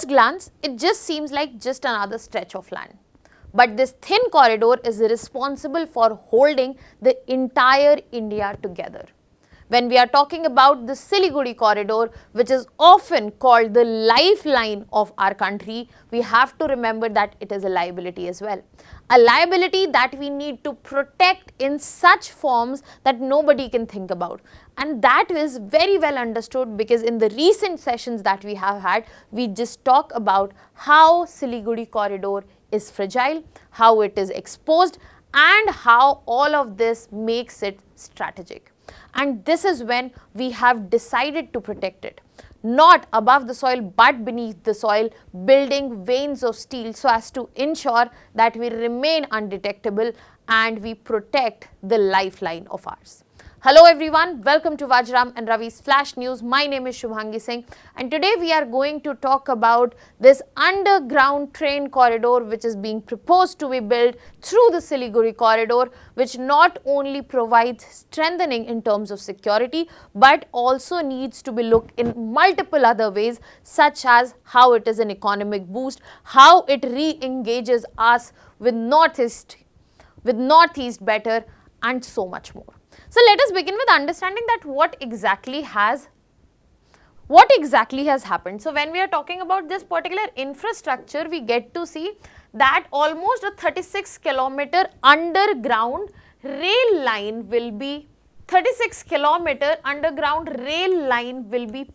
first glance, it just seems like just another stretch of land. But this thin corridor is responsible for holding the entire India together. When we are talking about the Siliguri Corridor, which is often called the lifeline of our country, we have to remember that it is a liability as well. A liability that we need to protect in such forms that nobody can think about. And that is very well understood because in the recent sessions that we have had, we just talk about how Siliguri Corridor is fragile, how it is exposed, and how all of this makes it strategic. And this is when we have decided to protect it, not above the soil but beneath the soil, building veins of steel so as to ensure that we remain undetectable and we protect the lifeline of ours. Hello everyone, welcome to Vajram and Ravi's Flash News. My name is Shubhangi Singh and today we are going to talk about this underground train corridor which is being proposed to be built through the Siliguri Corridor, which not only provides strengthening in terms of security but also needs to be looked in multiple other ways, such as how it is an economic boost, how it re-engages us with Northeast better, and so much more. So let us begin with understanding that what exactly has happened. So when we are talking about this particular infrastructure, we get to see that almost a 36-kilometer underground rail line will be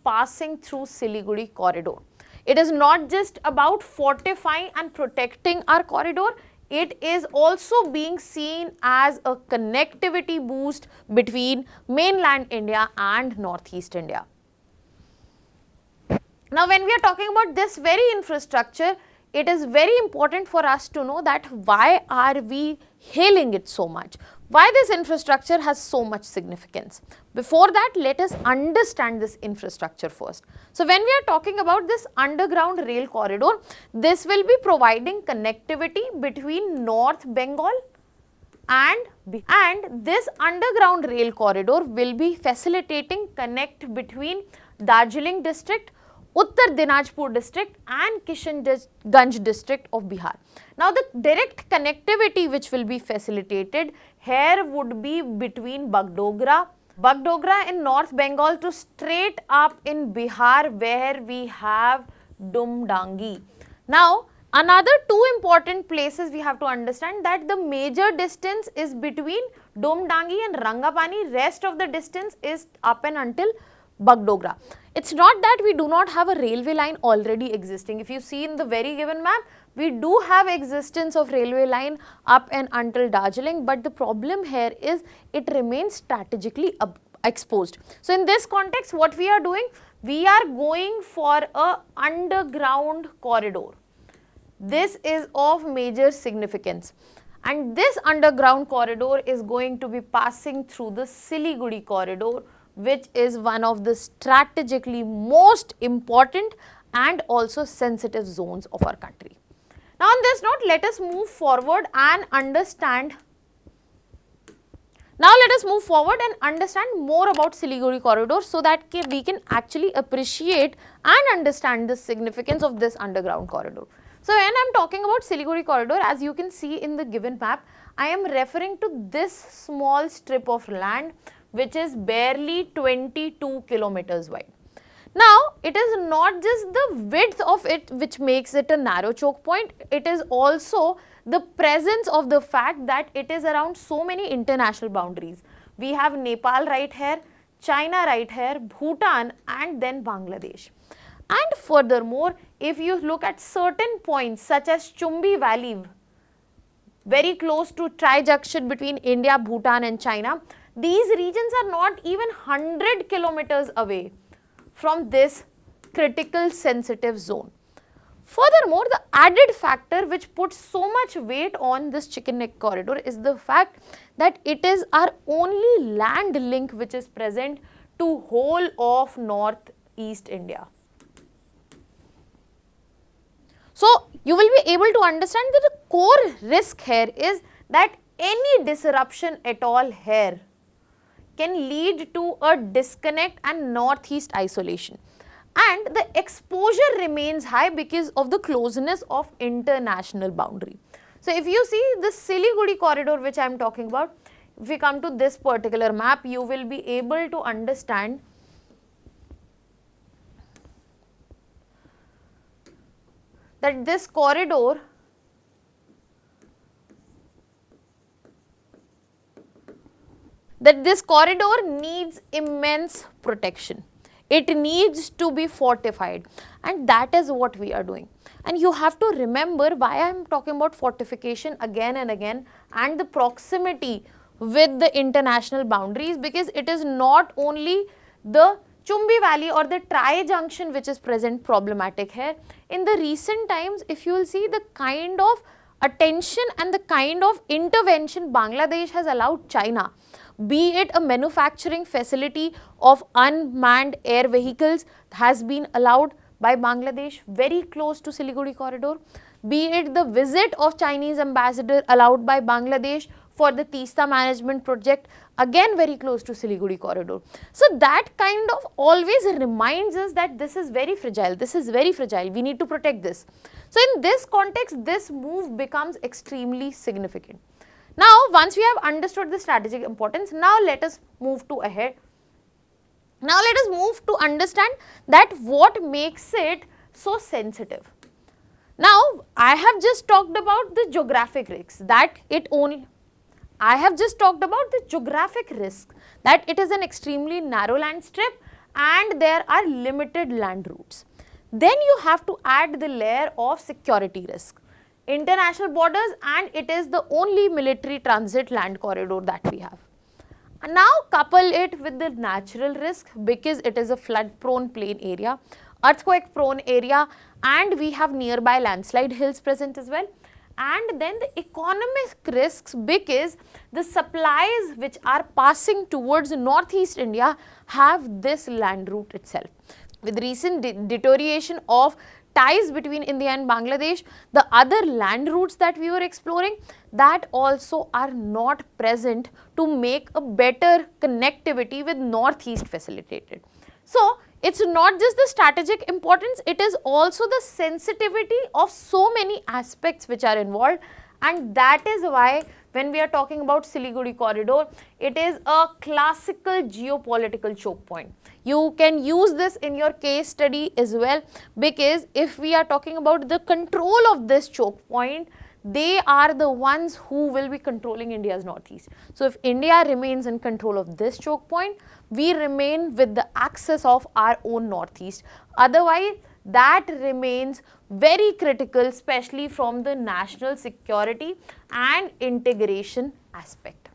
passing through Siliguri Corridor. It is not just about fortifying and protecting our corridor. It is also being seen as a connectivity boost between mainland India and northeast India. Now, when we are talking about this very infrastructure, it is very important for us to know that why are we hailing it so much? Why this infrastructure has so much significance? Before that, let us understand this infrastructure first. So when we are talking about this underground rail corridor, this will be providing connectivity between North Bengal and this underground rail corridor will be facilitating connect between Darjeeling district, Uttar Dinajpur district and Kishanganj district of Bihar. Now the direct connectivity which will be facilitated here would be between Bagdogra in North Bengal to straight up in Bihar where we have Dumdangi. Now another two important places we have to understand that the major distance is between Dumdangi and Rangapani, rest of the distance is up and until Bagdogra. It's not that we do not have a railway line already existing. If you see in the very given map, we do have existence of railway line up and until Darjeeling, but the problem here is it remains strategically exposed. So in this context, what we are doing? We are going for a underground corridor. This is of major significance. And this underground corridor is going to be passing through the Siliguri Corridor, which is one of the strategically most important and also sensitive zones of our country. Now on this note, let us move forward and understand more about Siliguri Corridor so that we can actually appreciate and understand the significance of this underground corridor. So when I am talking about Siliguri Corridor, as you can see in the given map, I am referring to this small strip of land which is barely 22 kilometers wide. Now, it is not just the width of it which makes it a narrow choke point, it is also the presence of the fact that it is around so many international boundaries. We have Nepal right here, China right here, Bhutan and then Bangladesh. And furthermore, if you look at certain points such as Chumbi Valley, very close to tri-junction between India, Bhutan and China, these regions are not even 100 kilometers away from this critical sensitive zone. Furthermore, the added factor which puts so much weight on this chicken neck corridor is the fact that it is our only land link which is present to whole of northeast India. So you will be able to understand that the core risk here is that any disruption at all here can lead to a disconnect and northeast isolation. and the exposure remains high because of the closeness of international boundary. So if you see the Siliguri corridor which I am talking about, if we come to this particular map, you will be able to understand that this corridor needs immense protection. It needs to be fortified, and that is what we are doing. And you have to remember why I am talking about fortification again and again and the proximity with the international boundaries, because it is not only the Chumbi Valley or the tri-junction which is present problematic here. In the recent times, if you will see the kind of attention and the kind of intervention Bangladesh has allowed China, be it a manufacturing facility of unmanned air vehicles has been allowed by Bangladesh very close to Siliguri corridor, be it the visit of Chinese ambassador allowed by Bangladesh for the Teesta management project, again very close to Siliguri corridor. So that kind of always reminds us that this is very fragile, we need to protect this. So in this context, this move becomes extremely significant. Now, once we have understood the strategic importance, now let us move to ahead. Now let us move to understand that what makes it so sensitive. Now, I have just talked about the geographic risks, that it is an extremely narrow land strip and there are limited land routes. Then you have to add the layer of security risk, international borders, and it is the only military transit land corridor that we have. And now couple it with the natural risk, because it is a flood prone plain area, earthquake prone area, and we have nearby landslide hills present as well. And then the economic risks, because the supplies which are passing towards northeast India have this land route itself. With recent deterioration of ties between India and Bangladesh, the other land routes that we were exploring, that also are not present to make a better connectivity with northeast facilitated. So it's not just the strategic importance, it is also the sensitivity of so many aspects which are involved, and that is why when we are talking about Siliguri corridor, it is a classical geopolitical choke point. You can use this in your case study as well, because if we are talking about the control of this choke point, they are the ones who will be controlling India's northeast. So if India remains in control of this choke point, we remain with the access of our own northeast. Otherwise, that remains very critical, especially from the national security and integration aspect.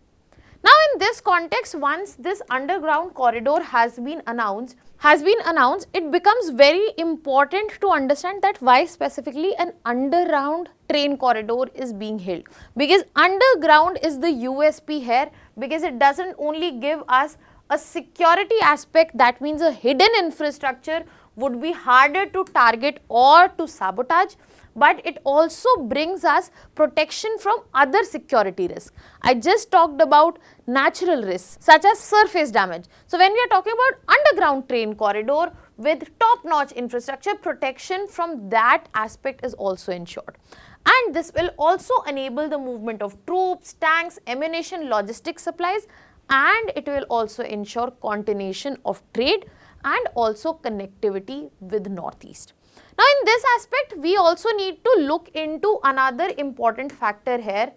Now in this context, once this underground corridor has been announced, it becomes very important to understand that why specifically an underground train corridor is being held. Because underground is the USP here, because it doesn't only give us a security aspect, that means a hidden infrastructure would be harder to target or to sabotage, but it also brings us protection from other security risks. I just talked about natural risks such as surface damage. So when we are talking about underground train corridor with top-notch infrastructure, protection from that aspect is also ensured. And this will also enable the movement of troops, tanks, ammunition, logistic supplies, and it will also ensure continuation of trade and also connectivity with northeast. Now in this aspect, we also need to look into another important factor here.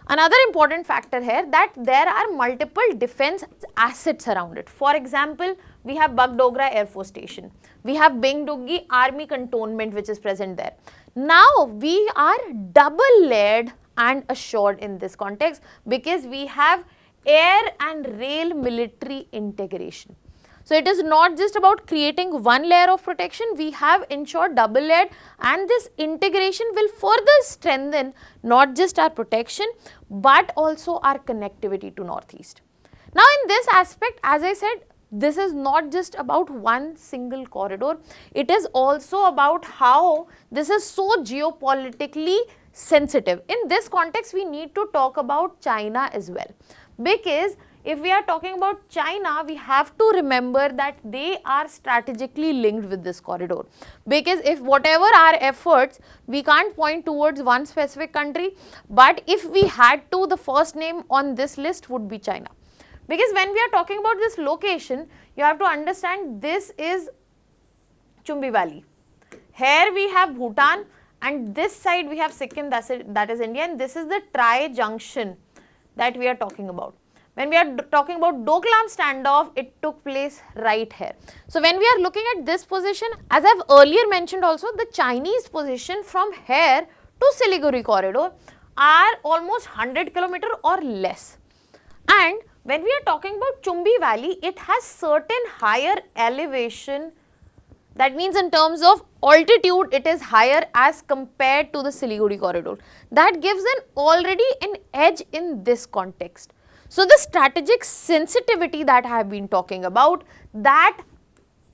That there are multiple defense assets around it. For example, we have Bagdogra Air Force Station. We have Bengdubi Army Cantonment which is present there. Now we are double layered and assured in this context, because we have air and rail military integration. So it is not just about creating one layer of protection, we have ensured double layered, and this integration will further strengthen not just our protection but also our connectivity to northeast. Now in this aspect, as I said, this is not just about one single corridor, it is also about how this is so geopolitically sensitive. In this context, we need to talk about China as well, because If we are talking about China, we have to remember that they are strategically linked with this corridor, because if whatever our efforts, we can't point towards one specific country, but if we had to, the first name on this list would be China. Because when we are talking about this location, you have to understand this is Chumbi Valley. Here we have Bhutan, and this side we have Sikkim, that is India, and this is the tri-junction that we are talking about. When we are talking about Doklam standoff, it took place right here. So when we are looking at this position, as I have earlier mentioned also, the Chinese position from here to Siliguri Corridor are almost 100 km or less. And when we are talking about Chumbi Valley, it has certain higher elevation. That means in terms of altitude, it is higher as compared to the Siliguri Corridor. That gives already an edge in this context. So the strategic sensitivity that I have been talking about, that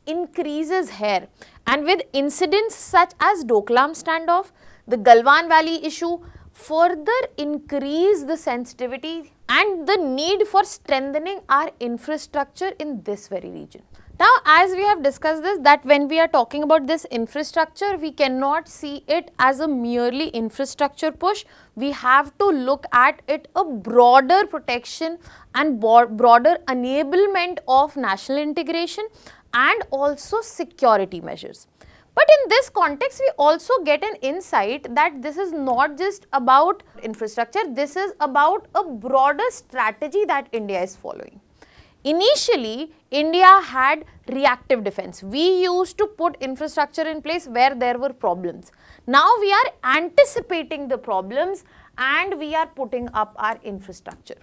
increases here. And with incidents such as Doklam standoff, the Galwan Valley issue further increase the sensitivity and the need for strengthening our infrastructure in this very region. Now, as we have discussed this, that when we are talking about this infrastructure, we cannot see it as a merely infrastructure push. We have to look at it a broader protection and broader enablement of national integration and also security measures. But in this context, we also get an insight that this is not just about infrastructure, this is about a broader strategy that India is following. Initially, India had reactive defense. We used to put infrastructure in place where there were problems. Now we are anticipating the problems and we are putting up our infrastructure.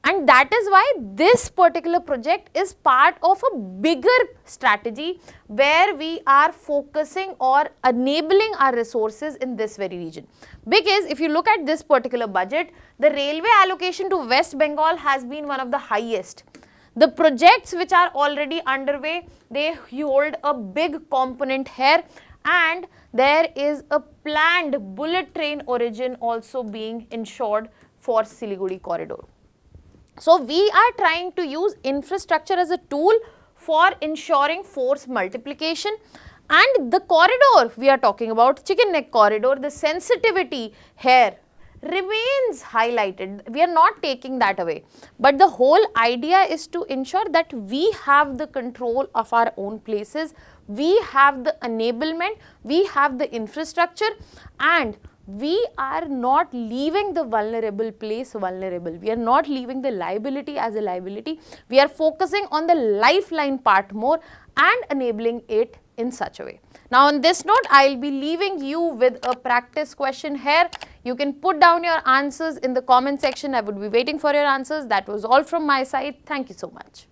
And that is why this particular project is part of a bigger strategy where we are focusing or enabling our resources in this very region. Because if you look at this particular budget, the railway allocation to West Bengal has been one of the highest. The projects which are already underway, they hold a big component here, and there is a planned bullet train origin also being ensured for Siliguri Corridor. So we are trying to use infrastructure as a tool for ensuring force multiplication, and the corridor we are talking about, Chicken Neck Corridor, the sensitivity here remains highlighted. We are not taking that away, but the whole idea is to ensure that we have the control of our own places, we have the enablement, we have the infrastructure, and we are not leaving the vulnerable place vulnerable. We are not leaving the liability as a liability. We are focusing on the lifeline part more and enabling it in such a way. Now on this note, I will be leaving you with a practice question here. You can put down your answers in the comment section. I would be waiting for your answers. That was all from my side. Thank you so much.